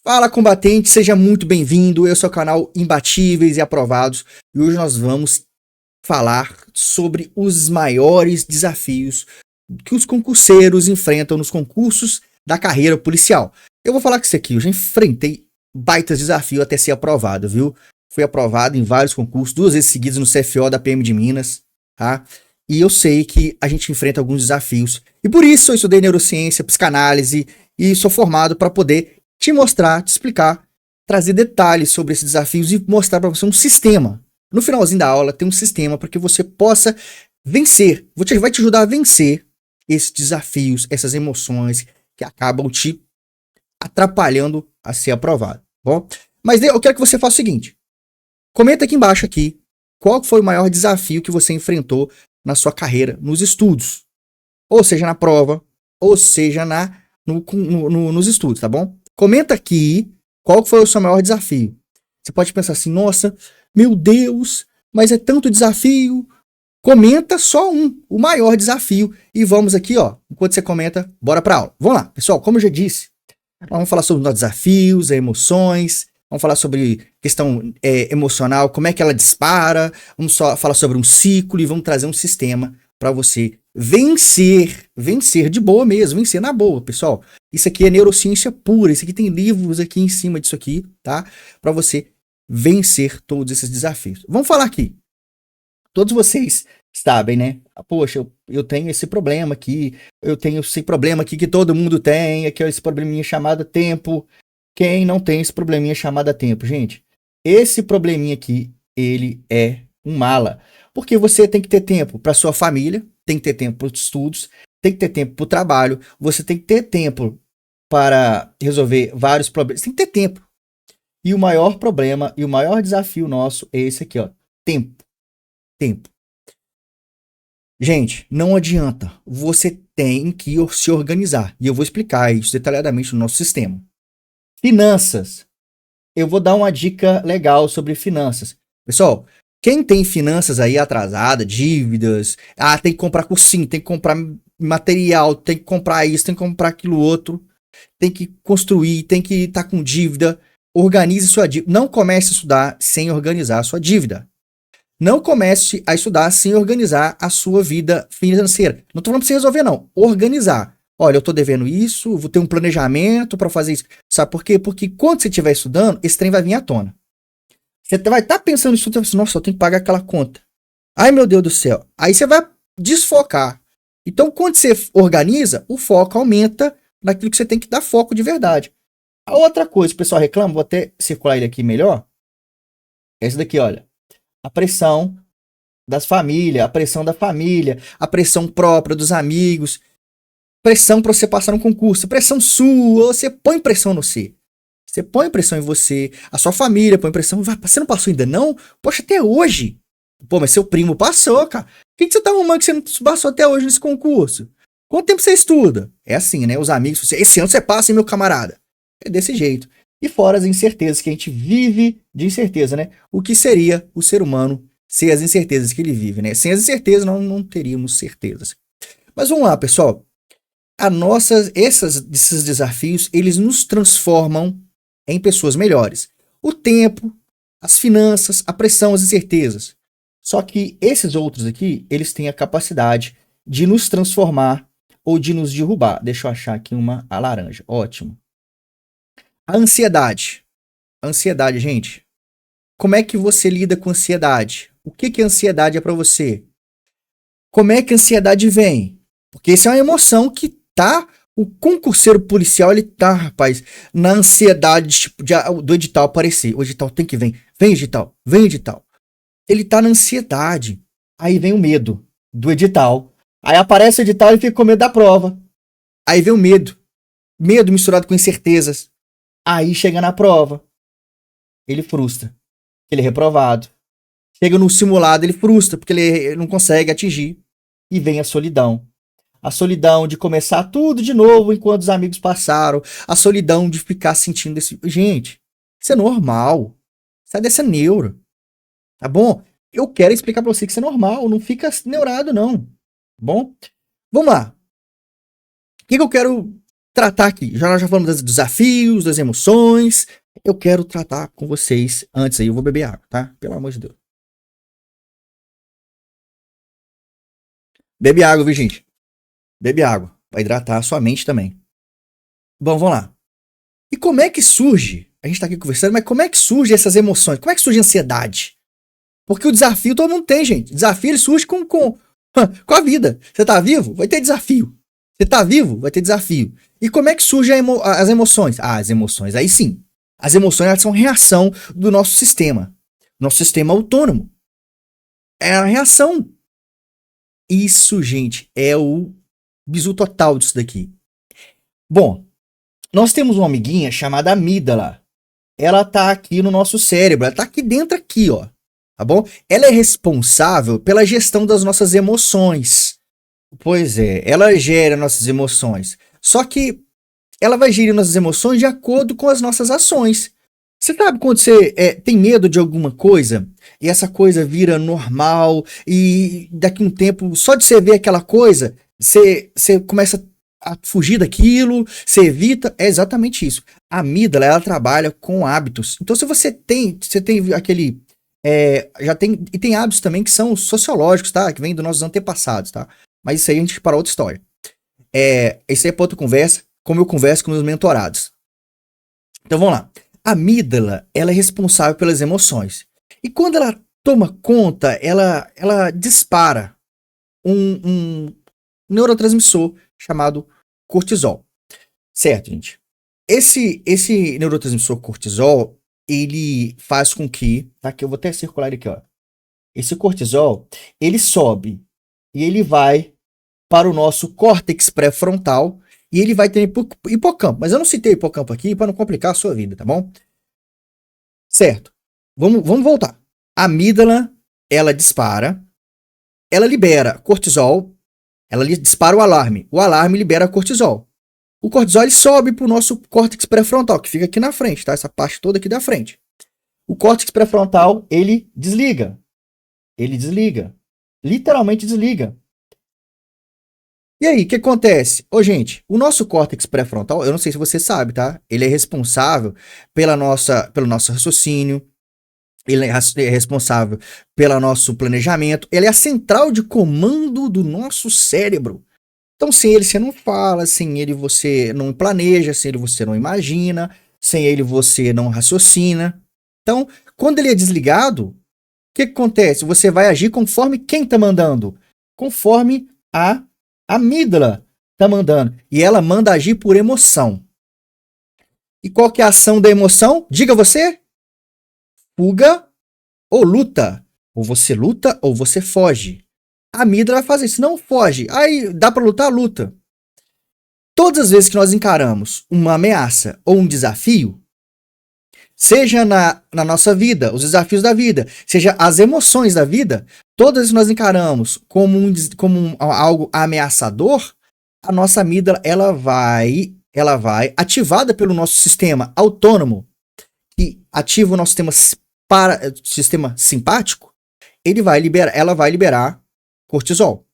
Fala, combatente, seja muito bem-vindo. Eu sou o canal Imbatíveis e Aprovados e hoje nós vamos falar sobre os maiores desafios que os concurseiros enfrentam nos concursos da carreira policial. Eu vou falar com isso aqui, eu já enfrentei baitas desafios até ser aprovado, viu? Fui aprovado em vários concursos, 2 vezes seguidas no CFO da PM de Minas, tá? E eu sei que a gente enfrenta alguns desafios. E por isso eu estudei neurociência, psicanálise e sou formado para poder te mostrar, te explicar, trazer detalhes sobre esses desafios e mostrar para você um sistema. No finalzinho da aula tem um sistema para que você possa vencer, vai te ajudar a vencer esses desafios, essas emoções que acabam te atrapalhando a ser aprovado, bom? Mas eu quero que você faça o seguinte, comenta aqui embaixo qual foi o maior desafio que você enfrentou na sua carreira, nos estudos, ou seja, na prova, ou seja, nos estudos, tá bom? Comenta aqui qual foi o seu maior desafio. Você pode pensar assim, nossa, meu Deus, mas é tanto desafio. Comenta só o maior desafio. E vamos aqui, ó, enquanto você comenta, bora pra aula. Vamos lá, pessoal, como eu já disse, nós vamos falar sobre os desafios, emoções, vamos falar sobre questão emocional, como é que ela dispara, vamos só falar sobre um ciclo e vamos trazer um sistema para você vencer de boa mesmo, vencer na boa, pessoal. Isso aqui é neurociência pura, isso aqui tem livros aqui em cima disso aqui, tá? Para você vencer todos esses desafios. Vamos falar aqui. Todos vocês sabem, né? Poxa, eu tenho esse problema aqui, eu tenho esse problema aqui que todo mundo tem, que é esse probleminha chamado tempo. Quem não tem esse probleminha chamado tempo, gente? Esse probleminha aqui, ele é um mala. Porque você tem que ter tempo para sua família, tem que ter tempo para os estudos, tem que ter tempo para o trabalho, você tem que ter tempo para resolver vários problemas, tem que ter tempo. E o maior problema e o maior desafio nosso é esse aqui, ó, tempo. Tempo. Gente, não adianta, você tem que se organizar. E eu vou explicar isso detalhadamente no nosso sistema. Finanças. Eu vou dar uma dica legal sobre finanças. Pessoal, quem tem finanças aí atrasada, dívidas, tem que comprar cursinho, tem que comprar material, tem que comprar isso, tem que comprar aquilo outro, tem que construir, tem que estar com dívida, organize sua dívida. Não comece a estudar sem organizar a sua dívida. Não comece a estudar sem organizar a sua vida financeira. Não estou falando para você resolver, não. Organizar. Olha, eu estou devendo isso, vou ter um planejamento para fazer isso. Sabe por quê? Porque quando você estiver estudando, esse trem vai vir à tona. Você vai estar pensando nisso, você nossa, eu tenho que pagar aquela conta. Ai, meu Deus do céu. Aí você vai desfocar. Então, quando você organiza, o foco aumenta naquilo que você tem que dar foco de verdade. A outra coisa, o pessoal reclama, vou até circular ele aqui melhor. Esse daqui, olha. A pressão das famílias, a pressão da família, a pressão própria dos amigos, pressão para você passar no concurso, pressão sua, você põe pressão no você. Você põe pressão em você, a sua família põe pressão. Você não passou ainda não? Poxa, até hoje. Pô, mas seu primo passou, cara. Por que você tá arrumando que você não passou até hoje nesse concurso? Quanto tempo você estuda? É assim, né? Os amigos, esse ano você passa, hein, meu camarada? É desse jeito. E fora as incertezas, que a gente vive de incerteza, né? O que seria o ser humano sem as incertezas que ele vive, né? Sem as incertezas, não teríamos certezas. Mas vamos lá, pessoal. Esses desafios, eles nos transformam em pessoas melhores. O tempo, as finanças, a pressão, as incertezas. Só que esses outros aqui, eles têm a capacidade de nos transformar ou de nos derrubar. Deixa eu achar aqui a laranja. Ótimo. A ansiedade. A ansiedade, gente. Como é que você lida com ansiedade? O que a ansiedade é para você? Como é que a ansiedade vem? Porque isso é uma emoção que tá... O concurseiro policial, ele tá, rapaz, na ansiedade tipo, do edital aparecer. O edital tem que vir. Vem, edital. Vem, edital. Ele tá na ansiedade. Aí vem o medo do edital. Aí aparece o edital e fica com medo da prova. Aí vem o medo. Medo misturado com incertezas. Aí chega na prova. Ele frustra. Ele é reprovado. Chega no simulado, ele frustra porque ele não consegue atingir. E vem a solidão. A solidão de começar tudo de novo enquanto os amigos passaram. A solidão de ficar sentindo esse... Gente, isso é normal. Sai dessa neura. Tá bom? Eu quero explicar pra você que isso é normal. Não fica neurado, não. Tá bom? Vamos lá. O que eu quero tratar aqui. Já falamos dos desafios, das emoções. Eu quero tratar com vocês antes aí. Eu vou beber água, tá? Pelo amor de Deus. Bebe água, viu, gente? Bebe água. Vai hidratar a sua mente também. Bom, vamos lá. E como é que surge? A gente tá aqui conversando, mas como é que surge essas emoções? Como é que surge a ansiedade? Porque o desafio todo mundo tem, gente. Desafio ele surge com a vida. Você tá vivo? Vai ter desafio. Você tá vivo? Vai ter desafio. E como é que surgem as emoções? Ah, as emoções, aí sim. As emoções elas são reação do nosso sistema. Nosso sistema autônomo. É a reação. Isso, gente, é o bizu total disso daqui. Bom, nós temos uma amiguinha chamada amígdala. Ela tá aqui no nosso cérebro. Ela tá aqui dentro aqui, ó. Tá bom? Ela é responsável pela gestão das nossas emoções. Pois é, ela gera nossas emoções. Só que ela vai gerir nossas emoções de acordo com as nossas ações. Você sabe quando você tem medo de alguma coisa e essa coisa vira normal e daqui a um tempo, só de você ver aquela coisa, você começa a fugir daquilo, você evita, é exatamente isso. A amígdala, ela trabalha com hábitos. Então se você tem aquele já tem, e tem hábitos também que são sociológicos, tá? Que vêm dos nossos antepassados, tá? Mas isso aí a gente para outra história. Isso aí é para outra conversa, como eu converso com meus mentorados. Então vamos lá. A amígdala, ela é responsável pelas emoções. E quando ela toma conta, ela dispara um neurotransmissor chamado cortisol. Certo, gente? Esse neurotransmissor cortisol, ele faz com que, tá aqui, eu vou até circular ele aqui, ó. Esse cortisol, ele sobe e ele vai para o nosso córtex pré-frontal e ele vai ter hipocampo. Mas eu não citei hipocampo aqui para não complicar a sua vida, tá bom? Certo. Vamos voltar. A amígdala, ela dispara, ela libera cortisol, ela dispara o alarme libera cortisol. O cortisol ele sobe para o nosso córtex pré-frontal, que fica aqui na frente, tá? Essa parte toda aqui da frente. O córtex pré-frontal, ele desliga. Ele desliga. Literalmente desliga. E aí, o que acontece? Ô, gente, o nosso córtex pré-frontal, eu não sei se você sabe, tá? Ele é responsável pelo nosso raciocínio, ele é responsável pelo nosso planejamento, ele é a central de comando do nosso cérebro. Então, sem ele você não fala, sem ele você não planeja, sem ele você não imagina, sem ele você não raciocina. Então, quando ele é desligado, o que acontece? Você vai agir conforme quem está mandando? Conforme a amígdala está mandando. E ela manda agir por emoção. E qual que é a ação da emoção? Diga você. Fuga ou luta. Ou você luta ou você foge. A amígdala vai fazer isso. Não foge. Aí dá para lutar, luta. Todas as vezes que nós encaramos uma ameaça ou um desafio, seja na nossa vida, os desafios da vida, seja as emoções da vida, todas que nós encaramos como algo ameaçador, a nossa amígdala ela vai ativada pelo nosso sistema autônomo, que ativa o nosso sistema simpático, ela vai liberar cortisol.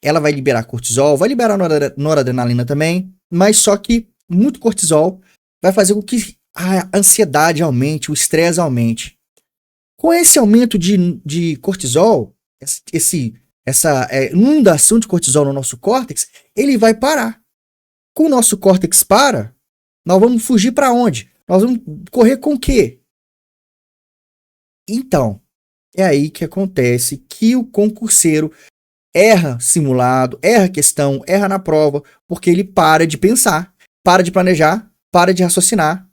Ela vai liberar cortisol, vai liberar noradrenalina também, mas só que muito cortisol vai fazer com que a ansiedade aumente, o estresse aumente. Com esse aumento de cortisol, essa inundação de cortisol no nosso córtex, ele vai parar. Com o nosso córtex para, nós vamos fugir para onde? Nós vamos correr com o quê? Então, é aí que acontece que o concurseiro erra simulado, erra questão, erra na prova, porque ele para de pensar, para de planejar, para de raciocinar,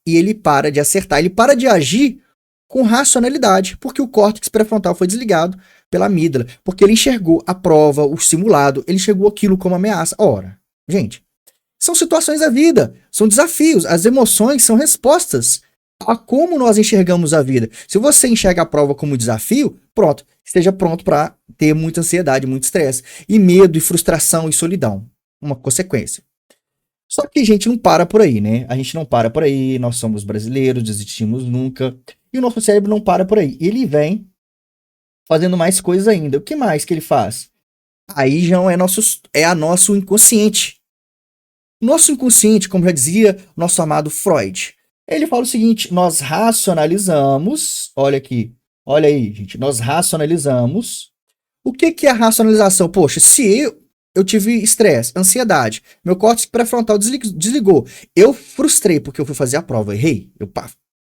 e ele para de acertar, ele para de agir com racionalidade, porque o córtex pré-frontal foi desligado pela amígdala, porque ele enxergou a prova, o simulado, ele enxergou aquilo como ameaça. Ora, gente, são situações da vida, são desafios, as emoções são respostas a como nós enxergamos a vida. Se você enxerga a prova como desafio, pronto, esteja pronto para ter muita ansiedade, muito estresse, e medo, e frustração, e solidão. Uma consequência. Só que a gente não para por aí, né? A gente não para por aí, nós somos brasileiros, desistimos nunca, e o nosso cérebro não para por aí. Ele vem fazendo mais coisas ainda. O que mais que ele faz? Aí já é nosso inconsciente. Nosso inconsciente, como já dizia nosso amado Freud, ele fala o seguinte: nós racionalizamos, olha aqui, olha aí, gente, nós racionalizamos. O que que é a racionalização? Poxa, se eu tive estresse, ansiedade, meu córtex pré-frontal desligou, eu frustrei porque eu fui fazer a prova, errei,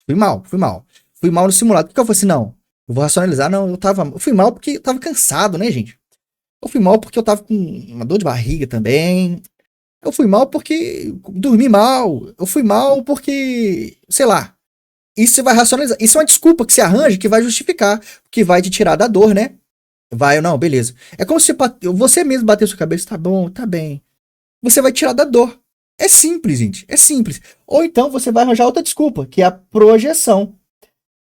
fui mal, fui mal no simulado. Por que eu falei assim, não, eu vou racionalizar, não, eu fui mal porque eu tava cansado, né, gente? Eu fui mal porque eu tava com uma dor de barriga também. Eu fui mal porque dormi mal. Eu fui mal porque, sei lá. Isso você vai racionalizar. Isso é uma desculpa que você arranja que vai justificar, que vai te tirar da dor, né? Vai ou não, beleza. É como se você mesmo bater sua cabeça, tá bom, tá bem. Você vai tirar da dor. É simples, gente. É simples. Ou então você vai arranjar outra desculpa, que é a projeção.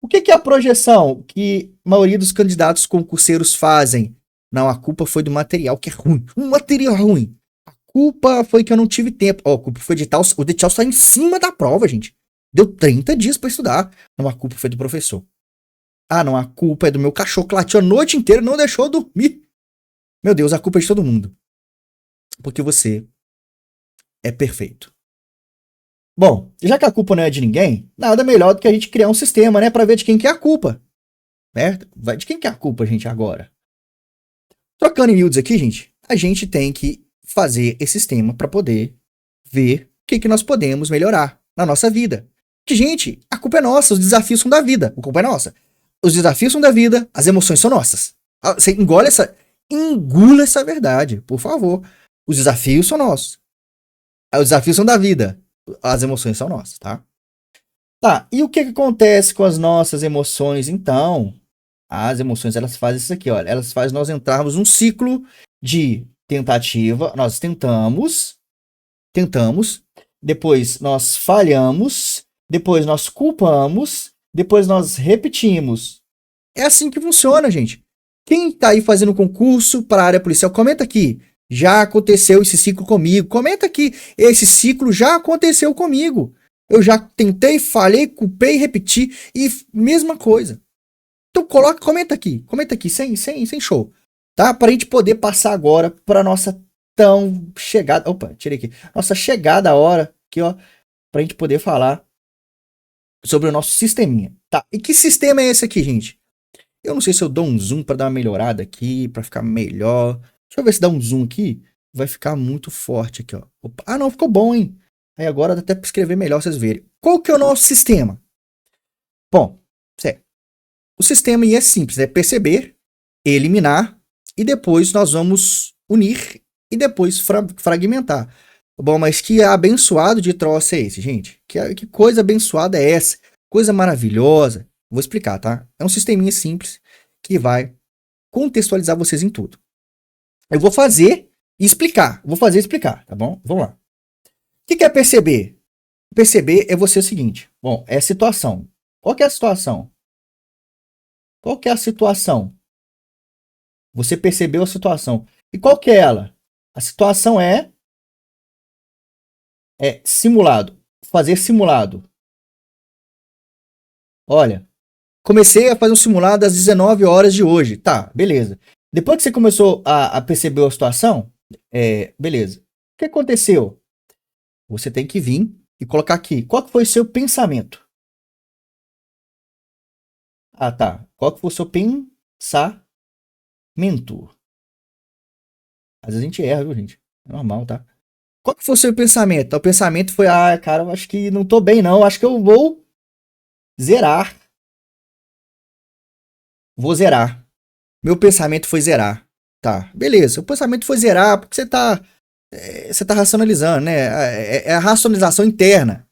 O que é a projeção que a maioria dos candidatos concurseiros fazem? Não, a culpa foi do material que é ruim. Um material ruim. A culpa foi que eu não tive tempo. Ó, a culpa foi de tal. O edital está em cima da prova, gente. Deu 30 dias para estudar. Não, a culpa foi do professor. Ah, não, a culpa é do meu cachorro que latiu a noite inteira e não deixou eu dormir. Meu Deus, a culpa é de todo mundo. Porque você é perfeito. Bom, já que a culpa não é de ninguém, nada melhor do que a gente criar um sistema, né, para ver de quem que é a culpa. Certo? Vai de quem que é a culpa, gente, agora? Trocando em miúdos aqui, gente, a gente tem que fazer esse sistema para poder ver o que nós podemos melhorar na nossa vida. Que, gente, a culpa é nossa, os desafios são da vida. A culpa é nossa. Os desafios são da vida, as emoções são nossas. Você engula essa verdade, por favor. Os desafios são nossos. Os desafios são da vida. As emoções são nossas, tá? Tá, e o que acontece com as nossas emoções, então? As emoções, elas fazem isso aqui, olha. Elas fazem nós entrarmos num ciclo de tentativa. Nós tentamos, depois nós falhamos, depois nós culpamos, depois nós repetimos. É assim que funciona, gente. Quem tá aí fazendo concurso para a área policial, comenta aqui. Já aconteceu esse ciclo comigo. Comenta aqui. Esse ciclo já aconteceu comigo. Eu já tentei, falhei, culpei, repeti e mesma coisa. Então comenta aqui, sem show, tá? Pra gente poder passar agora pra nossa tão chegada, opa, tirei aqui, nossa chegada a hora, aqui ó, pra gente poder falar sobre o nosso sisteminha, tá? E que sistema é esse aqui, gente? Eu não sei se eu dou um zoom pra dar uma melhorada aqui, pra ficar melhor. Deixa eu ver se dá um zoom aqui, vai ficar muito forte aqui, ó. Opa, ah não, ficou bom, hein? Aí agora dá até pra escrever melhor pra vocês verem. Qual que é o nosso sistema? Bom, certo. O sistema é simples, é perceber, eliminar e depois nós vamos unir e depois fragmentar. Bom, mas que abençoado de troço é esse, gente? Que coisa abençoada é essa? Coisa maravilhosa. Vou explicar, tá? É um sisteminha simples que vai contextualizar vocês em tudo. Eu vou fazer e explicar. Vou fazer e explicar, tá bom? Vamos lá. O que é perceber? Perceber é você o seguinte. Bom, é a situação. Qual que é a situação? Qual que é a situação? Você percebeu a situação. E qual que é ela? A situação é simulado. Fazer simulado. Olha, comecei a fazer um simulado às 19 horas de hoje. Tá, beleza. Depois que você começou a perceber a situação, beleza. O que aconteceu? Você tem que vir e colocar aqui. Qual que foi o seu pensamento? Ah, tá. Qual que foi o seu pensamento? Às vezes a gente erra, viu, gente? É normal, tá? Qual que foi o seu pensamento? O pensamento foi, cara, eu acho que não tô bem, não. Acho que eu vou zerar. Vou zerar. Meu pensamento foi zerar. Tá, beleza. O pensamento foi zerar porque você tá racionalizando, né? É a racionalização interna,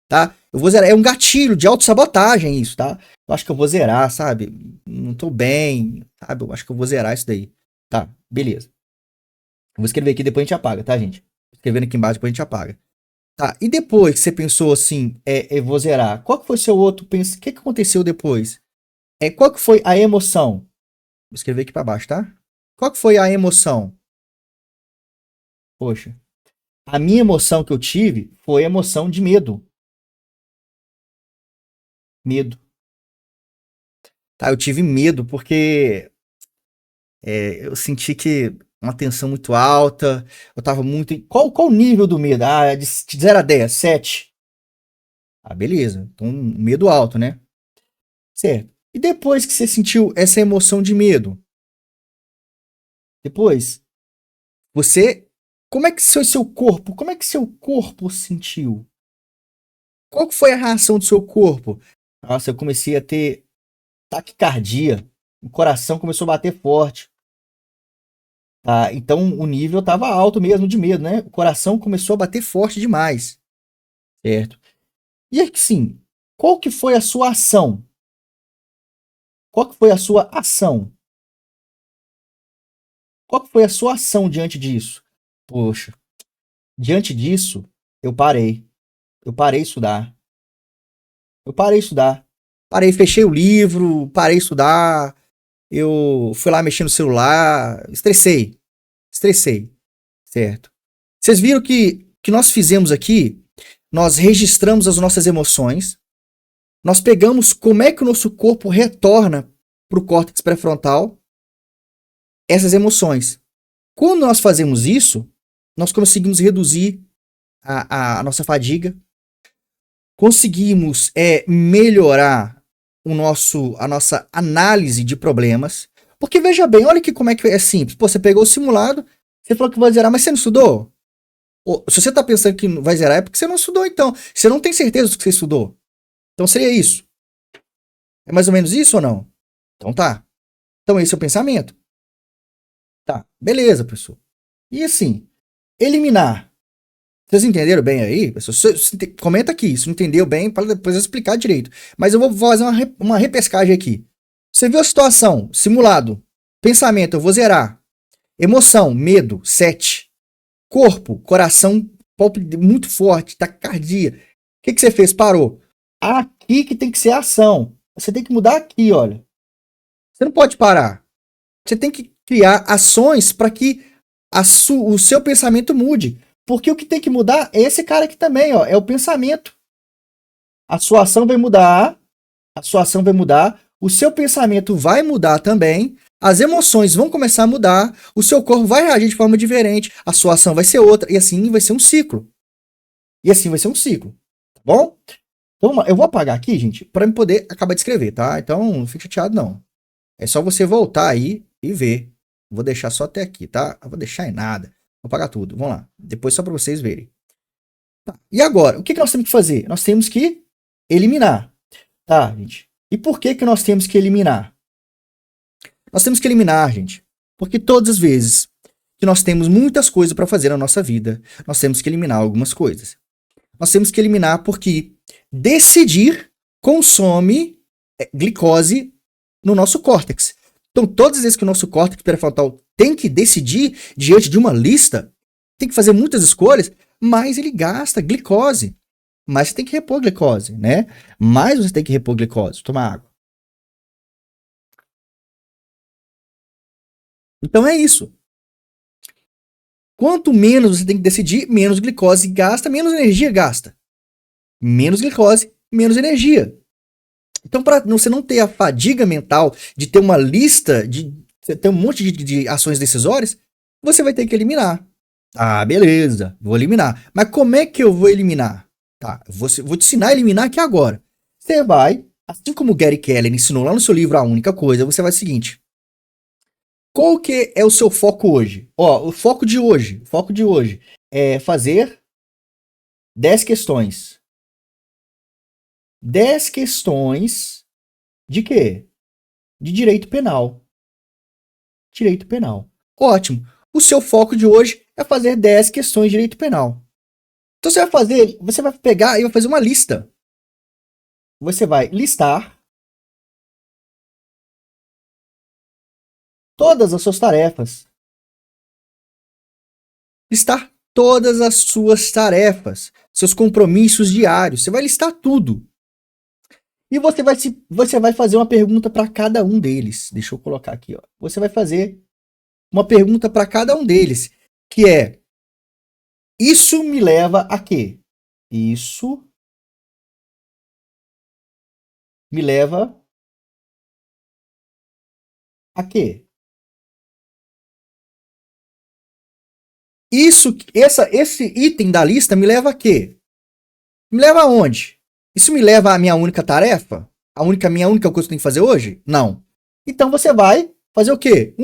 tá? Eu vou zerar. É um gatilho de autossabotagem isso, tá? Eu acho que eu vou zerar, sabe? Não tô bem, sabe? Eu acho que eu vou zerar isso daí. Tá, beleza. Eu vou escrever aqui, depois a gente apaga, tá, gente? Escrevendo aqui embaixo, depois a gente apaga. Tá, e depois que você pensou assim, eu vou zerar, qual que foi seu outro pensamento? O que aconteceu depois? Qual que foi a emoção? Vou escrever aqui pra baixo, tá? Qual que foi a emoção? Poxa, a minha emoção que eu tive foi a emoção de medo. Medo. Tá, eu tive medo porque eu senti que uma tensão muito alta, eu tava muito. Qual o nível do medo? Ah, de 0 a 10, 7. Ah, beleza. Então, medo alto, né? Certo. E depois que você sentiu essa emoção de medo, depois, você. Como é que seu corpo. Como é que seu corpo sentiu? Qual que foi a reação do seu corpo? Nossa, eu comecei a ter taquicardia. O coração começou a bater forte. Tá? Então o nível estava alto mesmo de medo, né? O coração começou a bater forte demais, certo? E assim, qual que foi a sua ação? Qual que foi a sua ação? Qual que foi a sua ação diante disso? Poxa, diante disso, eu parei. Eu parei de estudar. Eu parei de estudar. Parei, fechei o livro, parei de estudar. Eu fui lá mexer no celular, estressei. Estressei, certo? Vocês viram que nós fizemos aqui? Nós registramos as nossas emoções. Nós pegamos como é que o nosso corpo retorna para o córtex pré-frontal essas emoções. Quando nós fazemos isso, nós conseguimos reduzir a nossa fadiga, conseguimos melhorar a nossa análise de problemas. Porque veja bem, olha que como é que é simples. Pô, você pegou o simulado, você falou que vai zerar, mas você não estudou? Ou, se você está pensando que vai zerar, é porque você não estudou, então. Você não tem certeza do que você estudou. Então seria isso. É mais ou menos isso ou não? Então tá. Então esse é o pensamento. Tá, beleza, pessoal. E assim, eliminar. Vocês entenderam bem aí, pessoal? Comenta aqui, se não entendeu bem, para depois eu explicar direito. Mas eu vou fazer uma repescagem aqui. Você viu a situação, simulado. Pensamento, eu vou zerar. Emoção, medo, 7. Corpo, coração muito forte, taquicardia. O que você fez? Parou. Aqui que tem que ser a ação. Você tem que mudar aqui, olha. Você não pode parar. Você tem que criar ações para que o seu pensamento mude. Porque o que tem que mudar é esse cara aqui também, ó, é o pensamento. A sua ação vai mudar, a sua ação vai mudar, o seu pensamento vai mudar também, as emoções vão começar a mudar, o seu corpo vai reagir de forma diferente, a sua ação vai ser outra, e assim vai ser um ciclo. E assim vai ser um ciclo, tá bom? Então, eu vou apagar aqui, gente, para eu poder acabar de escrever, tá? Então, não fique chateado, não. É só você voltar aí e ver. Vou deixar só até aqui, tá? Eu vou deixar em nada. Vou apagar tudo. Vamos lá. Depois só para vocês verem. Tá. E agora, o que nós temos que fazer? Nós temos que eliminar. Tá, gente? E por que nós temos que eliminar? Nós temos que eliminar, gente, porque todas as vezes que nós temos muitas coisas para fazer na nossa vida, nós temos que eliminar algumas coisas. Nós temos que eliminar porque decidir consome glicose no nosso córtex. Então, todas as vezes que o nosso córtex pré-frontal tem que decidir diante de uma lista, tem que fazer muitas escolhas, mais ele gasta glicose. Mais você tem que repor glicose, né? Mais você tem que repor glicose. Tomar água. Então é isso. Quanto menos você tem que decidir, menos glicose gasta, menos energia gasta. Menos glicose, menos energia. Então, para você não ter a fadiga mental de ter uma lista, de ter um monte de ações decisórias, você vai ter que eliminar. Ah, beleza, vou eliminar. Mas como é que eu vou eliminar? Tá, vou te ensinar a eliminar aqui agora. Você vai, assim como o Gary Keller ensinou lá no seu livro A Única Coisa, você vai o seguinte. Qual que é o seu foco hoje? Ó, o foco de hoje é fazer 10 questões. 10 questões de quê? De direito penal. Direito penal. Ótimo. O seu foco de hoje é fazer 10 questões de direito penal. Então você vai pegar e vai fazer uma lista. Você vai listar todas as suas tarefas. Listar todas as suas tarefas, seus compromissos diários. Você vai listar tudo. E você vai fazer uma pergunta para cada um deles. Deixa eu colocar aqui, ó. Você vai fazer uma pergunta para cada um deles, que é: isso me leva a quê? Isso me leva a quê? Esse item da lista me leva a quê? Me leva aonde? Isso me leva à minha única tarefa? Minha única coisa que eu tenho que fazer hoje? Não. Então você vai fazer o quê?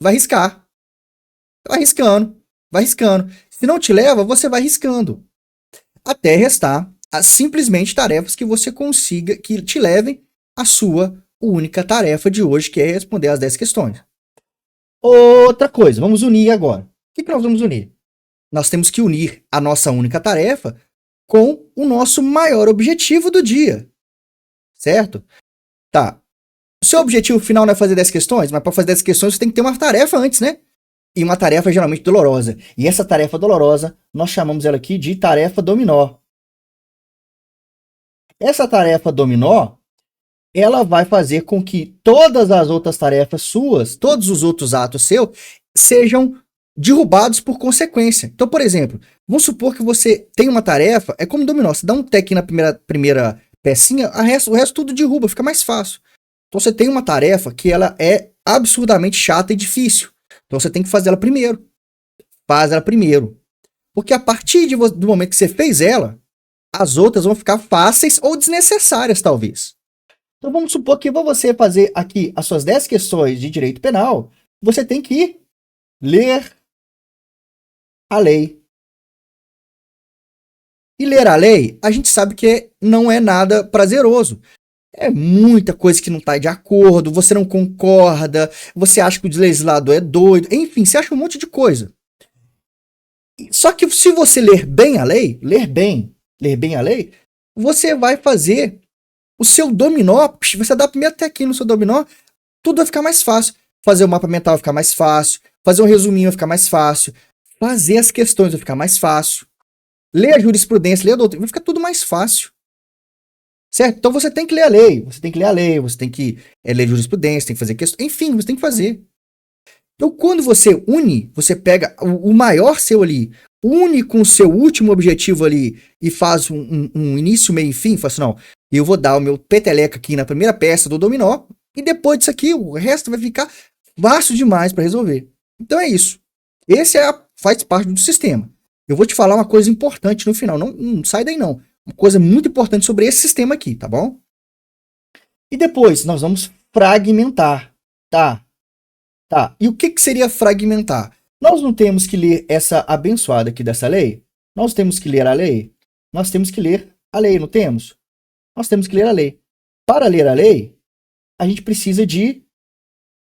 Vai riscar. Vai riscando. Vai riscando. Se não te leva, você vai riscando. Até restar simplesmente tarefas que você consiga, que te levem à sua única tarefa de hoje, que é responder as 10 questões. Outra coisa, vamos unir agora. O que nós vamos unir? Nós temos que unir a nossa única tarefa com o nosso maior objetivo do dia. Certo? Tá. O seu objetivo final não é fazer 10 questões, mas para fazer 10 questões você tem que ter uma tarefa antes, né? E uma tarefa geralmente dolorosa. E essa tarefa dolorosa, nós chamamos ela aqui de tarefa dominó. Essa tarefa dominó, ela vai fazer com que todas as outras tarefas suas, todos os outros atos seus, sejam derrubados por consequência. Então, por exemplo, vamos supor que você tem uma tarefa, é como dominó, você dá um tec na primeira pecinha, o resto tudo derruba, fica mais fácil. Então você tem uma tarefa que ela é absurdamente chata e difícil. Então você tem que fazer ela primeiro. Faz ela primeiro. Porque a partir do momento que você fez ela, as outras vão ficar fáceis ou desnecessárias, talvez. Então vamos supor que para você fazer aqui as suas 10 questões de direito penal, você tem que ler a lei. E ler a lei, a gente sabe que não é nada prazeroso. É muita coisa que não está de acordo, você não concorda, você acha que o legislador é doido, enfim, você acha um monte de coisa. Só que se você ler bem a lei, ler bem a lei, você vai fazer o seu dominó, você dá primeiro até aqui no seu dominó, tudo vai ficar mais fácil. Fazer o mapa mental vai ficar mais fácil, fazer um resuminho vai ficar mais fácil, fazer as questões vai ficar mais fácil, ler a jurisprudência, ler a doutrina, vai ficar tudo mais fácil. Certo? Então você tem que ler a lei, você tem que ler jurisprudência, tem que fazer questões, enfim, você tem que fazer. Então quando você une, você pega o maior seu ali, une com o seu último objetivo ali e faz um início, meio e fim, fala assim, não, eu vou dar o meu peteleco aqui na primeira peça do dominó e depois disso aqui o resto vai ficar fácil demais para resolver. Então é isso. Esse faz parte do sistema. Eu vou te falar uma coisa importante no final, não sai daí não. Uma coisa muito importante sobre esse sistema aqui, tá bom? E depois nós vamos fragmentar, tá? E o que seria fragmentar? Nós não temos que ler essa abençoada aqui dessa lei? Nós temos que ler a lei? Nós temos que ler a lei, não temos? Nós temos que ler a lei. Para ler a lei, a gente precisa de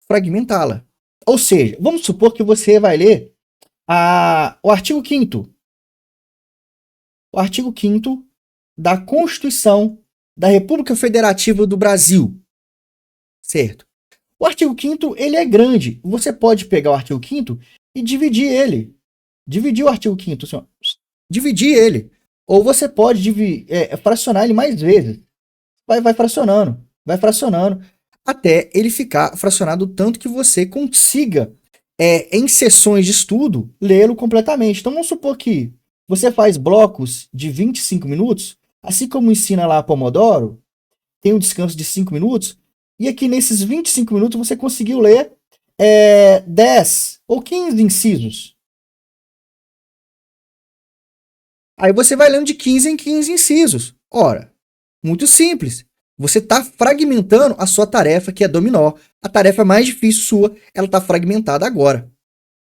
fragmentá-la. Ou seja, vamos supor que você vai ler o artigo 5º. O artigo 5º da Constituição da República Federativa do Brasil. Certo? O artigo 5º, ele é grande. Você pode pegar o artigo 5º e dividir ele. Dividir o artigo 5º, assim, ó. Dividir ele. Ou você pode fracionar ele mais vezes. Vai fracionando. Vai fracionando. Até ele ficar fracionado tanto que você consiga, em sessões de estudo, lê-lo completamente. Então vamos supor que você faz blocos de 25 minutos, assim como ensina lá a Pomodoro, tem um descanso de 5 minutos, e aqui nesses 25 minutos você conseguiu ler 10 ou 15 incisos. Aí você vai lendo de 15 em 15 incisos. Ora, muito simples. Você está fragmentando a sua tarefa, que é dominó. A tarefa mais difícil sua, ela está fragmentada agora.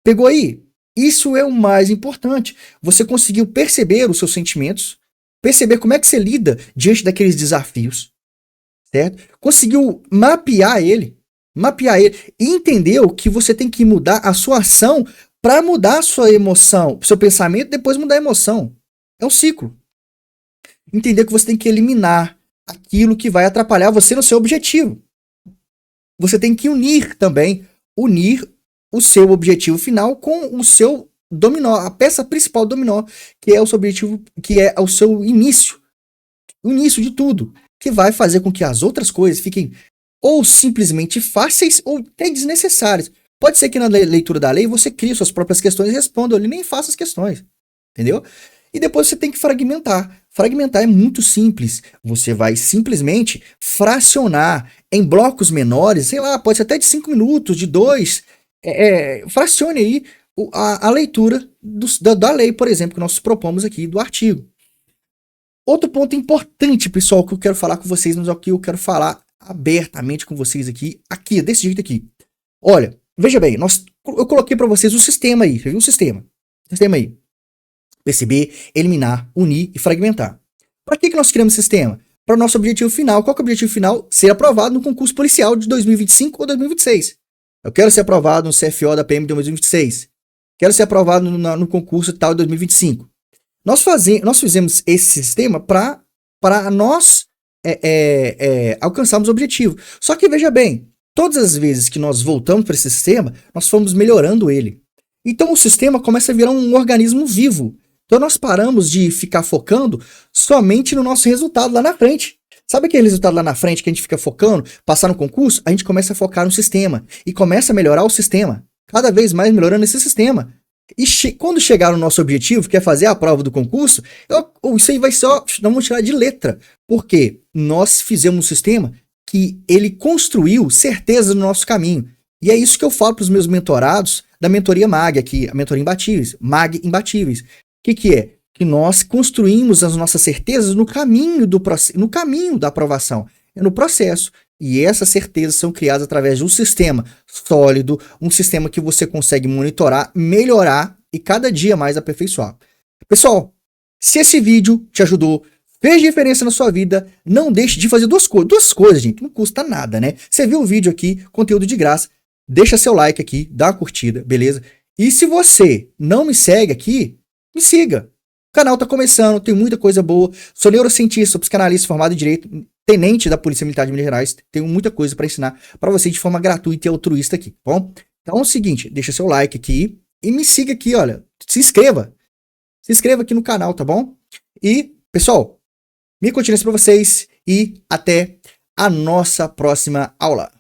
Pegou aí? Isso é o mais importante. Você conseguiu perceber os seus sentimentos, perceber como é que você lida diante daqueles desafios, certo? Conseguiu mapear ele e entendeu que você tem que mudar a sua ação para mudar a sua emoção, seu pensamento, depois mudar a emoção. É um ciclo. Entender que você tem que eliminar aquilo que vai atrapalhar você no seu objetivo. Você tem que unir o seu objetivo final com o seu dominó, a peça principal do dominó, que é o seu objetivo, que é o seu início. O início de tudo, que vai fazer com que as outras coisas fiquem ou simplesmente fáceis ou até desnecessárias. Pode ser que na leitura da lei você crie suas próprias questões e responda ali, nem faça as questões. Entendeu? E depois você tem que fragmentar. Fragmentar é muito simples. Você vai simplesmente fracionar em blocos menores, sei lá, pode ser até de 5 minutos, de 2. Fracione aí a leitura da lei, por exemplo, que nós propomos aqui do artigo. Outro ponto importante, pessoal, que eu quero falar com vocês, mas aqui eu quero falar abertamente com vocês aqui, desse jeito aqui. Olha, veja bem, eu coloquei para vocês o sistema aí, você viu o sistema? Sistema aí. Perceber, eliminar, unir e fragmentar. Para que nós criamos esse sistema? Para o nosso objetivo final. Qual que é o objetivo final? Ser aprovado no concurso policial de 2025 ou 2026. Eu quero ser aprovado no CFO da PM de 2026. Quero ser aprovado no concurso tal de 2025. Nós fizemos esse sistema para nós alcançarmos o objetivo. Só que veja bem, todas as vezes que nós voltamos para esse sistema, nós fomos melhorando ele. Então o sistema começa a virar um organismo vivo. Então nós paramos de ficar focando somente no nosso resultado lá na frente. Sabe aquele resultado lá na frente que a gente fica focando, passar no concurso? A gente começa a focar no sistema e começa a melhorar o sistema. Cada vez mais melhorando esse sistema. E quando chegar no nosso objetivo, que é fazer a prova do concurso, isso aí vai só, vamos tirar de letra. Porque nós fizemos um sistema que ele construiu certeza no nosso caminho. E é isso que eu falo para os meus mentorados da mentoria MAG aqui, a mentoria Imbatíveis, MAG Imbatíveis. O que é? Que nós construímos as nossas certezas no caminho da aprovação, é no processo. E essas certezas são criadas através de um sistema sólido, um sistema que você consegue monitorar, melhorar e cada dia mais aperfeiçoar. Pessoal, se esse vídeo te ajudou, fez diferença na sua vida, não deixe de fazer duas coisas, gente, não custa nada, né? Você viu o vídeo aqui, conteúdo de graça, deixa seu like aqui, dá uma curtida, beleza? E se você não me segue aqui, me siga. O canal tá começando, tem muita coisa boa. Sou neurocientista, sou psicanalista formado em Direito, tenente da Polícia Militar de Minas Gerais. Tenho muita coisa para ensinar para você de forma gratuita e altruísta aqui, tá bom? Então é o seguinte, deixa seu like aqui e me siga aqui, olha. Se inscreva. Se inscreva aqui no canal, tá bom? E, pessoal, minha continuação para vocês e até a nossa próxima aula.